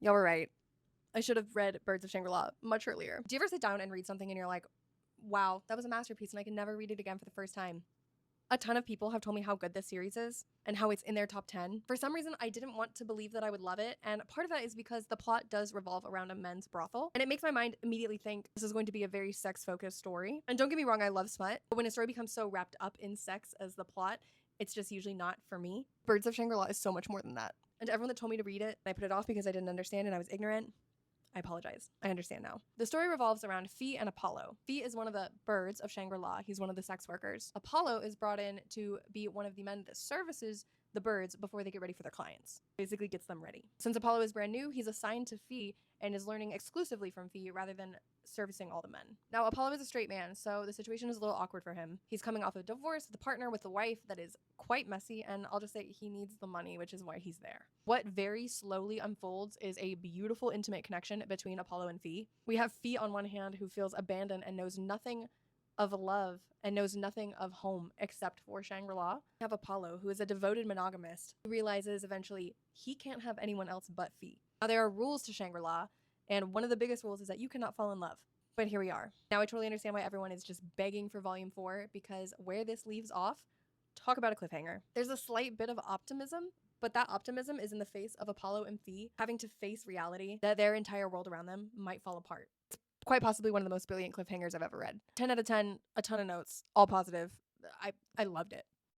Y'all were right. I should have read Birds of Shangri-La much earlier. Do you ever sit down and read something and you're like, wow, that was a masterpiece and I can never read it again for the first time? A ton of people have told me how good this series is and how it's in their top 10. For some reason, I didn't want to believe that I would love it, and part of that is because the plot does revolve around a men's brothel, and it makes my mind immediately think this is going to be a very sex-focused story. And don't get me wrong, I love smut, but when a story becomes so wrapped up in sex as the plot, it's just usually not for me. Birds of Shangri-La is so much more than that. And to everyone that told me to read it, and I put it off because I didn't understand and I was ignorant, I apologize. I understand now. The story revolves around Fee and Apollo. Fee is one of the birds of Shangri-La. He's one of the sex workers. Apollo is brought in to be one of the men that services the birds before they get ready for their clients. Basically gets them ready. Since Apollo is brand new, he's assigned to Fee and is learning exclusively from Fee rather than servicing all the men. Now, Apollo is a straight man, so the situation is a little awkward for him. He's coming off a divorce with a partner with a wife that is quite messy, and I'll just say he needs the money, which is why he's there. What very slowly unfolds is a beautiful, intimate connection between Apollo and Fee. We have Fee on one hand, who feels abandoned and knows nothing of love and knows nothing of home except for Shangri-La. We have Apollo, who is a devoted monogamist, who realizes eventually he can't have anyone else but Fee. Now, there are rules to Shangri-La, and one of the biggest rules is that you cannot fall in love. But here we are. Now I totally understand why everyone is just begging for volume 4, because where this leaves off, talk about a cliffhanger. There's a slight bit of optimism, but that optimism is in the face of Apollo and Fee having to face reality that their entire world around them might fall apart. It's quite possibly one of the most brilliant cliffhangers I've ever read. 10 out of 10, a ton of notes, all positive. I loved it.